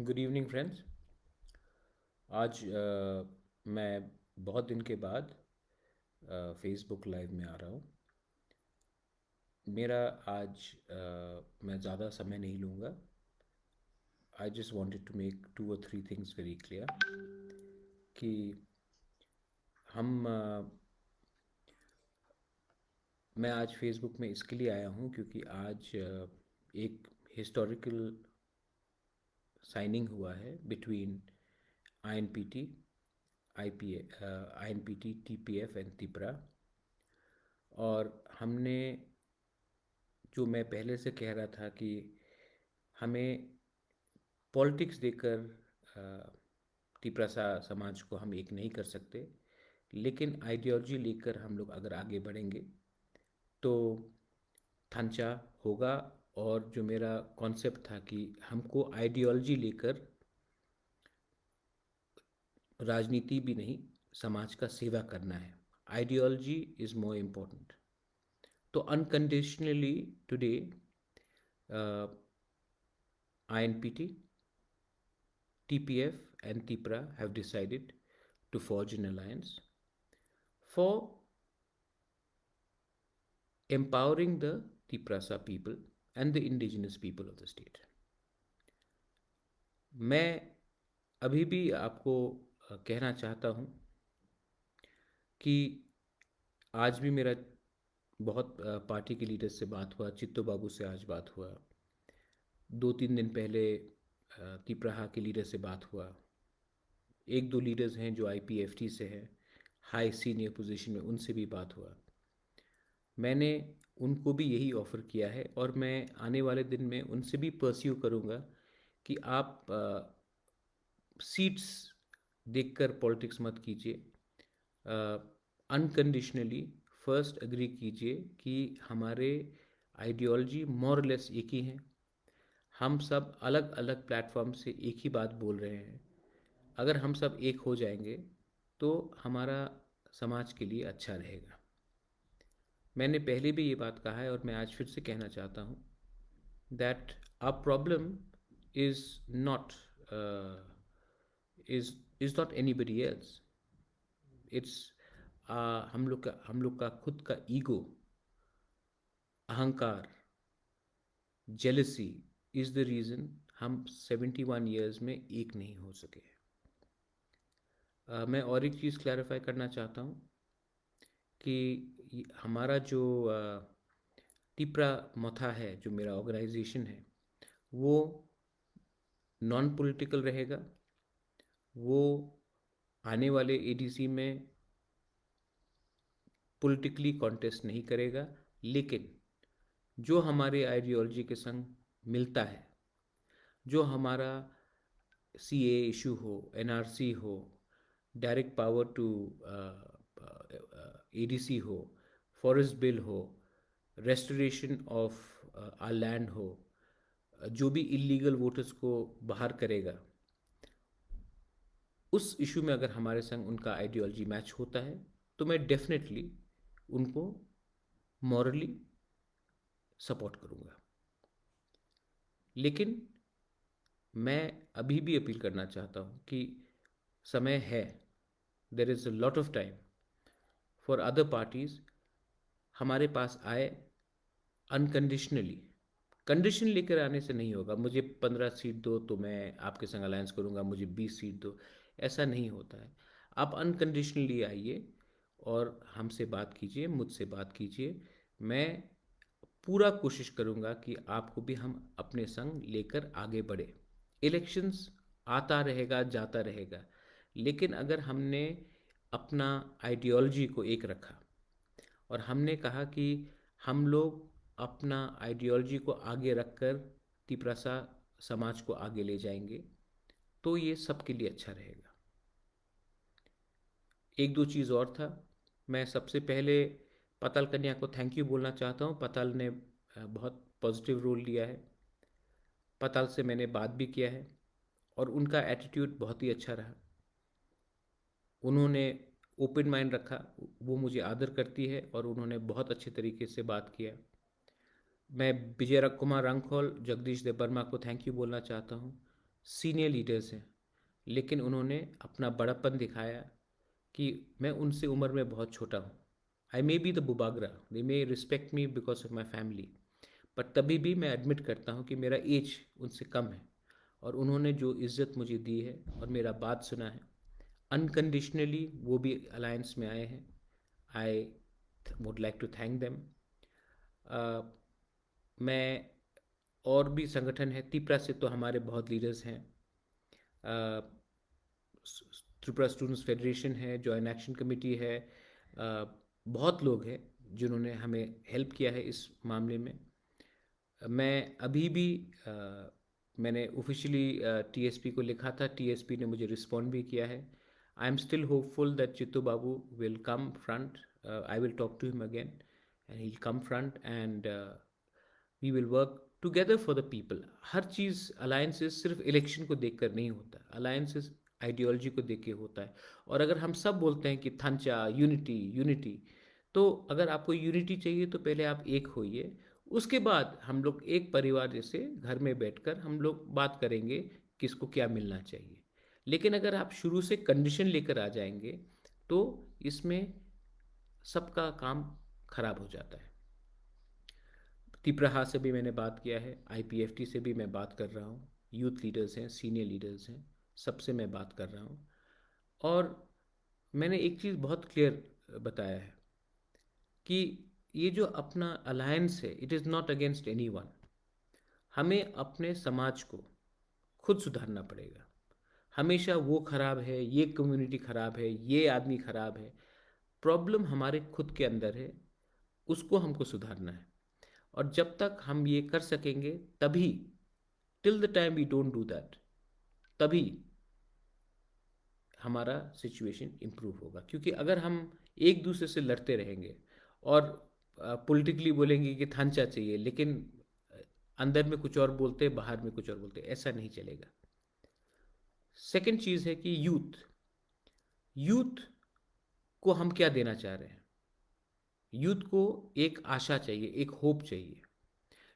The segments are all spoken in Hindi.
Good evening friends. आज मैं बहुत दिन के बाद फेसबुक लाइव में आ रहा हूँ। मेरा आज मैं ज़्यादा समय नहीं लूँगा। I just wanted to make 2 or 3 things very clear कि हम मैं आज फेसबुक में इसके लिए आया हूँ क्योंकि आज एक हिस्टोरिकल साइनिंग हुआ है between INPT, INPT, TPF and Tipra. और हमने जो मैं पहले से कह रहा था कि हमें पॉलिटिक्स देकर तिपरासा समाज को हम एक नहीं कर सकते, लेकिन आइडियोलॉजी लेकर हम लोग अगर आगे बढ़ेंगे तो थांचा होगा। और जो मेरा कॉन्सेप्ट था कि हमको आइडियोलॉजी लेकर राजनीति भी नहीं, समाज का सेवा करना है। Ideology is more important. तो unconditionally today INPT, TPF and TIPRA have decided to forge an alliance for empowering the Tiprasa people and the indigenous people of the state. मैं अभी भी आपको कहना चाहता हूँ कि आज भी मेरा बहुत पार्टी के लीडर से बात हुआ, चित्तो बाबू से आज बात हुआ, 2-3 दिन पहले तिपराहा के लीडर से बात हुआ। एक दो लीडर्स हैं जो IPFT से हैं, हाई सीनियर पोजीशन में, उनसे भी बात हुआ। मैंने उनको भी यही ऑफ़र किया है और मैं आने वाले दिन में उनसे भी परस्यू करूँगा कि आप सीट्स देखकर पॉलिटिक्स मत कीजिए। अनकंडीशनली फर्स्ट एग्री कीजिए कि हमारे आइडियोलॉजी मोर लेस एक ही हैं। हम सब अलग अलग प्लेटफॉर्म से एक ही बात बोल रहे हैं। अगर हम सब एक हो जाएंगे तो हमारा समाज के लिए अच्छा रहेगा। मैंने पहले भी ये बात कहा है और मैं आज फिर से कहना चाहता हूँ that our problem is not is is not anybody else. It's हम लोग का खुद का ईगो, अहंकार, जेलसी इज़ द रीज़न हम 71 ईयर्स में एक नहीं हो सके। मैं और एक चीज़ क्लैरिफाई करना चाहता हूँ कि हमारा जो टिपरा मथा है, जो मेरा ऑर्गेनाइजेशन है, वो नॉन पॉलिटिकल रहेगा। वो आने वाले ADC में पॉलिटिकली कॉन्टेस्ट नहीं करेगा, लेकिन जो हमारे आइडियोलॉजी के संग मिलता है, जो हमारा CA इशू हो, NRC हो, डायरेक्ट पावर टू ADC हो, फॉरेस्ट बिल हो, रेस्टोरेशन ऑफ आर लैंड हो, जो भी इलीगल वोटर्स को बाहर करेगा, उस इशू में अगर हमारे संग उनका आइडियोलॉजी मैच होता है तो मैं डेफिनेटली उनको मॉरली सपोर्ट करूँगा। लेकिन मैं अभी भी अपील करना चाहता हूँ कि समय है, there is a lot of time for other parties हमारे पास आए अनकंडीशनली। कंडीशन लेकर आने से नहीं होगा, मुझे 15 सीट दो तो मैं आपके संग अलायंस करूँगा, मुझे 20 सीट दो, ऐसा नहीं होता है। आप अनकंडीशनली आइए और हमसे बात कीजिए, मुझसे बात कीजिए। मैं पूरा कोशिश करूँगा कि आपको भी हम अपने संग लेकर आगे बढ़े। इलेक्शंस आता रहेगा, जाता रहेगा, लेकिन अगर हमने अपना आइडियोलॉजी को एक रखा और हमने कहा कि हम लोग अपना आइडियोलॉजी को आगे रखकर तिपरासा समाज को आगे ले जाएंगे, तो ये सबके लिए अच्छा रहेगा। एक दो चीज़ और था। मैं सबसे पहले पताल कन्या को थैंक यू बोलना चाहता हूँ। पताल ने बहुत पॉजिटिव रोल लिया है। पताल से मैंने बात भी किया है और उनका एटीट्यूड बहुत ही अच्छा रहा। उन्होंने ओपन माइंड रखा, वो मुझे आदर करती है और उन्होंने बहुत अच्छे तरीके से बात किया। मैं विजय कुमार रंगखोल, जगदीश देव वर्मा को थैंक यू बोलना चाहता हूँ। सीनियर लीडर्स हैं, लेकिन उन्होंने अपना बड़प्पन दिखाया कि मैं उनसे उम्र में बहुत छोटा हूँ। I may be the Bubagra, they may respect me because of my family, but तभी भी मैं एडमिट करता हूँ कि मेरा एज उनसे कम है, और उन्होंने जो इज़्ज़त मुझे दी है और मेरा बात सुना है अनकंडीशनली, वो भी अलायंस में आए हैं। I would like to thank them. मैं और भी संगठन है, त्रिपुरा से तो हमारे बहुत लीडर्स हैं। त्रिपुरा स्टूडेंट्स फेडरेशन है, जॉइंट एक्शन कमेटी है, बहुत लोग हैं जिन्होंने हमें हेल्प किया है इस मामले में। मैं अभी भी मैंने ऑफिशियली टीएसपी को लिखा था, टीएसपी ने मुझे रिस्पॉन्ड भी किया है। I am still hopeful that Chittu Babu will come front. I will talk to him again and he will come front and we will work together for the people. हर चीज़ अलायंसेस सिर्फ इलेक्शन को देखकर नहीं होता, अलायंसेस आइडियोलॉजी को देख के होता है। और अगर हम सब बोलते हैं कि थंचा यूनिटी यूनिटी, तो अगर आपको यूनिटी चाहिए तो पहले आप एक होइए, उसके बाद हम लोग एक परिवार जैसे घर में बैठकर हम लोग बात करेंगे किसको क्या मिलना चाहिए। लेकिन अगर आप शुरू से कंडीशन लेकर आ जाएंगे तो इसमें सबका काम खराब हो जाता है। तिप्रहा से भी मैंने बात किया है, आईपीएफटी से भी मैं बात कर रहा हूँ, यूथ लीडर्स हैं, सीनियर लीडर्स हैं, सबसे मैं बात कर रहा हूँ। और मैंने एक चीज़ बहुत क्लियर बताया है कि ये जो अपना अलायंस है, it is not against any one. हमें अपने समाज को खुद सुधारना पड़ेगा। हमेशा वो खराब है, ये कम्युनिटी खराब है, ये आदमी खराब है। प्रॉब्लम हमारे खुद के अंदर है, उसको हमको सुधारना है। और जब तक हम ये कर सकेंगे तभी, till the time we don't do that, तभी हमारा सिचुएशन इम्प्रूव होगा। क्योंकि अगर हम एक दूसरे से लड़ते रहेंगे और पॉलिटिकली बोलेंगे कि थांचा चाहिए, लेकिन अंदर में कुछ और बोलते, बाहर में कुछ और बोलते, ऐसा नहीं चलेगा। सेकंड चीज़ है कि यूथ, यूथ को हम क्या देना चाह रहे हैं। यूथ को एक आशा चाहिए, एक होप चाहिए,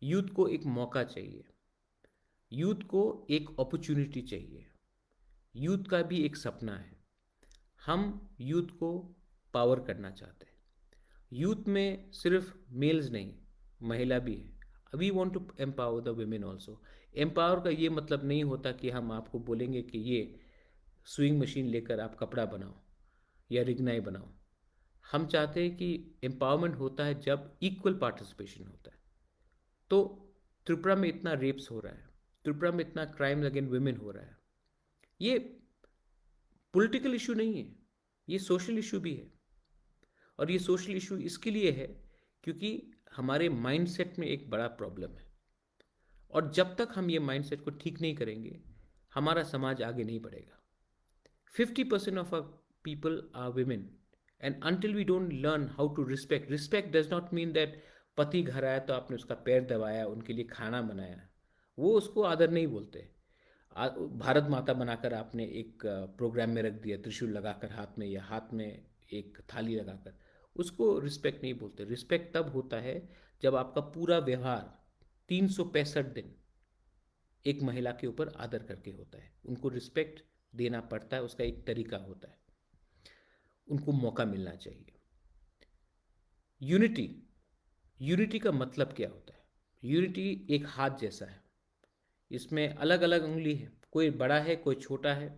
यूथ को एक मौका चाहिए, यूथ को एक अपॉर्चुनिटी चाहिए। यूथ का भी एक सपना है। हम यूथ को पावर करना चाहते हैं। यूथ में सिर्फ मेल्स नहीं, महिला भी है। We want to empower the women also. Empower का ये मतलब नहीं होता कि हम आपको बोलेंगे कि ये सुइंग मशीन लेकर आप कपड़ा बनाओ या रिगनाई बनाओ। हम चाहते हैं कि एम्पावरमेंट होता है जब इक्वल पार्टिसिपेशन होता है। तो त्रिपुरा में इतना रेप्स हो रहा है, त्रिपुरा में इतना क्राइम अगेंस्ट वुमेन हो रहा है, ये पॉलिटिकल इशू नहीं है, ये सोशल इशू भी है। और ये सोशल इशू इसके लिए है क्योंकि हमारे माइंडसेट में एक बड़ा प्रॉब्लम है। और जब तक हम ये माइंडसेट को ठीक नहीं करेंगे, हमारा समाज आगे नहीं बढ़ेगा। 50% of our people are women, and until we don't learn how to respect does not mean that पति घर आया तो आपने उसका पैर दबाया, उनके लिए खाना बनाया, वो उसको आदर नहीं बोलते। भारत माता बनाकर आपने एक प्रोग्राम में रख दिया, त्रिशूल लगाकर हाथ में, या हाथ में एक थाली लगाकर, उसको रिस्पेक्ट नहीं बोलते। रिस्पेक्ट तब होता है जब आपका पूरा व्यवहार 365 दिन एक महिला के ऊपर आदर करके होता है। उनको रिस्पेक्ट देना पड़ता है, उसका एक तरीका होता है, उनको मौका मिलना चाहिए। यूनिटी, यूनिटी का मतलब क्या होता है? यूनिटी एक हाथ जैसा है, इसमें अलग अलग उंगली है, कोई बड़ा है कोई छोटा है,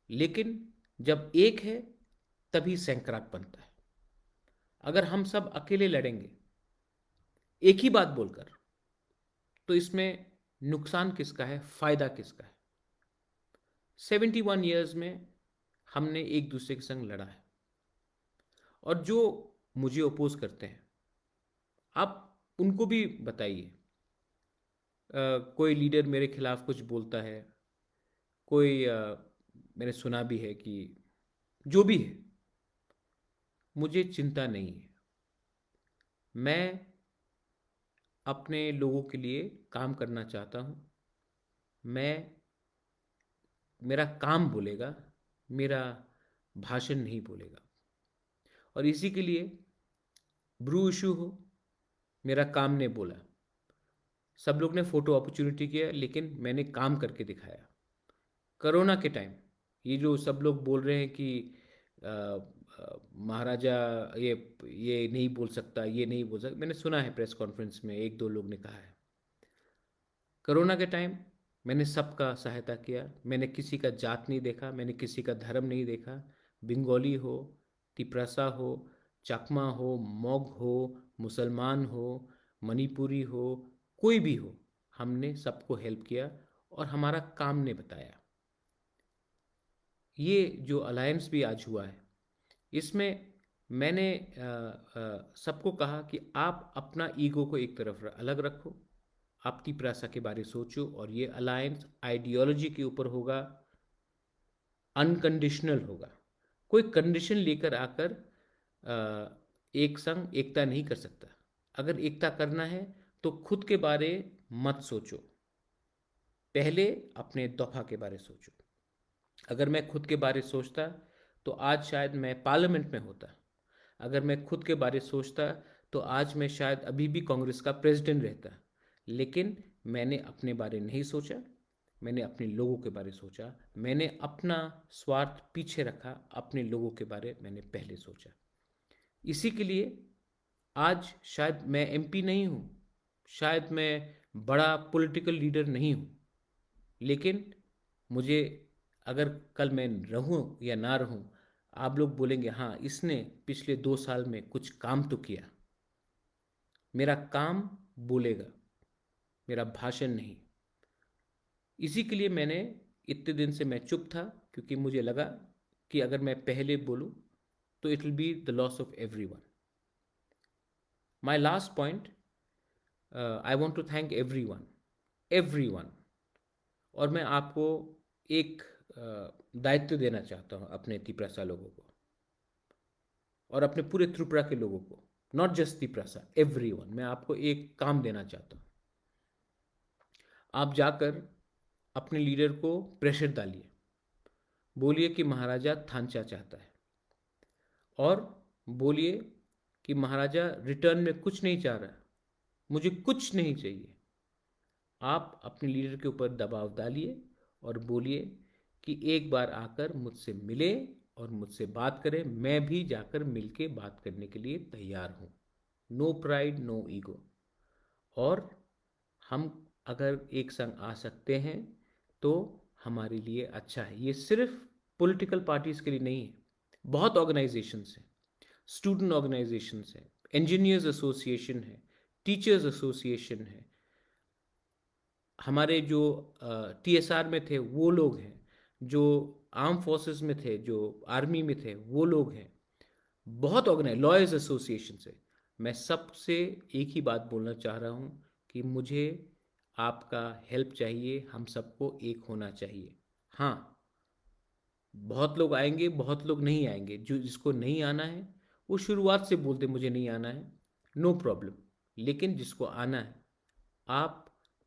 लेकिन जब एक है तभी सैंकड़ाक बनता है। अगर हम सब अकेले लड़ेंगे एक ही बात बोलकर, तो इसमें नुकसान किसका है, फायदा किसका है? 71 ईयर्स में हमने एक दूसरे के संग लड़ा है। और जो मुझे अपोज करते हैं, आप उनको भी बताइए। कोई लीडर मेरे खिलाफ कुछ बोलता है, कोई मैंने सुना भी है कि जो भी है, मुझे चिंता नहीं है। मैं अपने लोगों के लिए काम करना चाहता हूँ। मैं, मेरा काम बोलेगा, मेरा भाषण नहीं बोलेगा। और इसी के लिए ब्रू इशू हो, मेरा काम ने बोला, सब लोग ने फ़ोटो अपॉर्चुनिटी किया, लेकिन मैंने काम करके दिखाया। कोरोना के टाइम ये जो सब लोग बोल रहे हैं कि महाराजा ये ये नहीं बोल सकता, ये नहीं बोल सकता, मैंने सुना है प्रेस कॉन्फ्रेंस में एक दो लोग ने कहा है। कोरोना के टाइम मैंने सबका सहायता किया, मैंने किसी का जात नहीं देखा, मैंने किसी का धर्म नहीं देखा। बंगाली हो, तिपरासा हो, चकमा हो, मोग हो, मुसलमान हो, मणिपुरी हो, कोई भी हो, हमने सबको हेल्प किया और हमारा काम ने बताया। ये जो अलायंस भी आज हुआ है, इसमें मैंने सबको कहा कि आप अपना ईगो को एक तरफ अलग रखो, आप तिपरासा के बारे सोचो, और ये अलायंस आइडियोलॉजी के ऊपर होगा, अनकंडीशनल होगा। कोई कंडीशन लेकर आकर एक संग एकता नहीं कर सकता। अगर एकता करना है तो खुद के बारे मत सोचो, पहले अपने दफा के बारे सोचो। अगर मैं खुद के बारे सोचता तो आज शायद मैं पार्लियामेंट में होता। अगर मैं खुद के बारे सोचता तो आज मैं शायद अभी भी कांग्रेस का प्रेसिडेंट रहता। लेकिन मैंने अपने बारे नहीं सोचा, मैंने अपने लोगों के बारे सोचा, मैंने अपना स्वार्थ पीछे रखा, अपने लोगों के बारे मैंने पहले सोचा। इसी के लिए आज शायद मैं एमपी नहीं हूँ, शायद मैं बड़ा पॉलिटिकल लीडर नहीं हूँ, लेकिन मुझे अगर कल मैं रहूँ या ना रहूँ, आप लोग बोलेंगे हाँ इसने पिछले 2 साल में कुछ काम तो किया। मेरा काम बोलेगा, मेरा भाषण नहीं। इसी के लिए मैंने इतने दिन से मैं चुप था, क्योंकि मुझे लगा कि अगर मैं पहले बोलूँ तो it will be the loss of everyone. My last point, I want to thank everyone. और मैं आपको एक दायित्व देना चाहता हूँ अपने तिपरासा लोगों को और अपने पूरे त्रिपुरा के लोगों को, नॉट जस्ट तिपरासा, एवरीवन। मैं आपको एक काम देना चाहता हूँ। आप जाकर अपने लीडर को प्रेशर डालिए, बोलिए कि महाराजा थानचा चाहता है, और बोलिए कि महाराजा रिटर्न में कुछ नहीं चाह रहा, मुझे कुछ नहीं चाहिए। आप अपने लीडर के ऊपर दबाव डालिए और बोलिए कि एक बार आकर मुझसे मिले और मुझसे बात करें, मैं भी जाकर मिलके बात करने के लिए तैयार हूँ। No pride, no ego. और हम अगर एक संग आ सकते हैं तो हमारे लिए अच्छा है। ये सिर्फ पॉलिटिकल पार्टीज के लिए नहीं है, बहुत ऑर्गेनाइजेशंस हैं, स्टूडेंट ऑर्गेनाइजेशंस हैं, इंजीनियर्स एसोसिएशन है, टीचर्स एसोसिएशन है, हमारे जो टीएसआर में थे वो लोग हैं, जो आर्म फोर्सेस में थे, जो आर्मी में थे वो लोग हैं, बहुत ऑर्गेनाइज लॉयर्स एसोसिएशन से। मैं सबसे एक ही बात बोलना चाह रहा हूँ कि मुझे आपका हेल्प चाहिए, हम सबको एक होना चाहिए। हाँ, बहुत लोग आएंगे, बहुत लोग नहीं आएंगे। जो जिसको नहीं आना है वो शुरुआत से बोलते मुझे नहीं आना है, नो प्रॉब्लम। लेकिन जिसको आना है, आप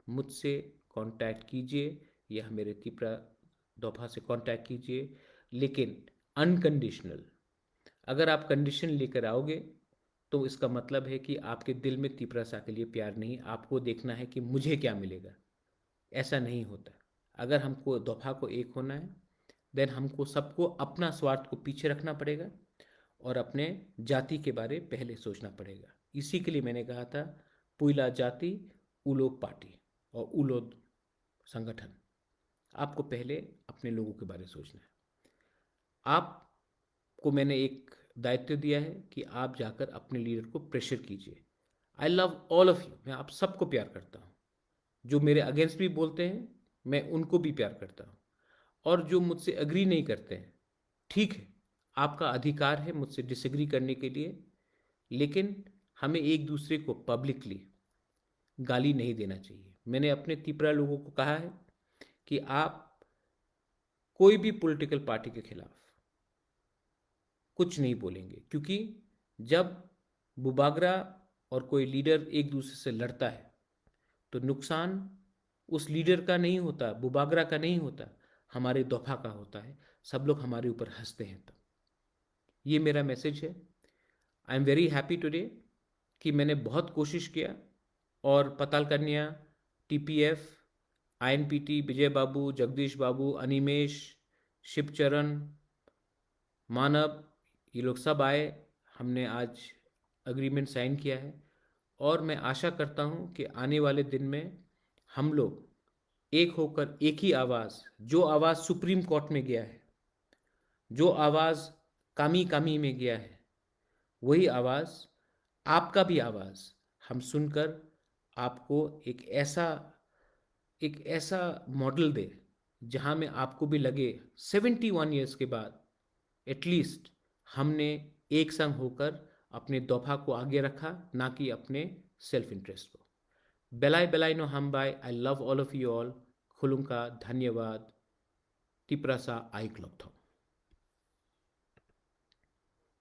मुझसे कांटेक्ट कीजिए या मेरे तिपरा दोफा से कांटेक्ट कीजिए, लेकिन अनकंडीशनल। अगर आप कंडीशन लेकर आओगे तो इसका मतलब है कि आपके दिल में तिपरासा के लिए प्यार नहीं, आपको देखना है कि मुझे क्या मिलेगा। ऐसा नहीं होता। अगर हमको दोफा को एक होना है, देन हमको सबको अपना स्वार्थ को पीछे रखना पड़ेगा और अपने जाति के बारे पहले सोचना पड़ेगा। इसी के लिए मैंने कहा था पुइला जाति उलो पार्टी और उलो संगठन। आपको पहले अपने लोगों के बारे में सोचना है। आपको मैंने एक दायित्व दिया है कि आप जाकर अपने लीडर को प्रेशर कीजिए। आई लव ऑल ऑफ यू, मैं आप सबको प्यार करता हूँ। जो मेरे अगेंस्ट भी बोलते हैं मैं उनको भी प्यार करता हूँ, और जो मुझसे अग्री नहीं करते हैं, ठीक है, आपका अधिकार है मुझसे डिसएग्री करने के लिए, लेकिन हमें एक दूसरे को पब्लिकली गाली नहीं देना चाहिए। मैंने अपने तिपरा लोगों को कहा है कि आप कोई भी पॉलिटिकल पार्टी के खिलाफ कुछ नहीं बोलेंगे, क्योंकि जब बुबागरा और कोई लीडर एक दूसरे से लड़ता है तो नुकसान उस लीडर का नहीं होता, बुबागरा का नहीं होता, हमारे दोफा का होता है। सब लोग हमारे ऊपर हंसते हैं तब। ये मेरा मैसेज है। I am very happy today कि मैंने बहुत कोशिश किया और पताल कन्या TPF, INPT, विजय बाबू, जगदीश बाबू, अनिमेश, शिवचरण, मानव, ये लोग सब आए। हमने आज अग्रीमेंट साइन किया है और मैं आशा करता हूँ कि आने वाले दिन में हम लोग एक होकर एक ही आवाज़, जो आवाज़ सुप्रीम कोर्ट में गया है, जो आवाज़ कामी कामी में गया है, वही आवाज़, आपका भी आवाज़ हम सुनकर आपको एक ऐसा मॉडल दे जहाँ में आपको भी लगे 71 ईयर्स के बाद एटलीस्ट हमने एक संग होकर अपने दफा को आगे रखा, ना कि अपने सेल्फ इंटरेस्ट को। बेलाय बेलाय नो हम बाय, I love all of you all. खुलुंका, धन्यवाद, टिप्रासा आई क्लॉक था।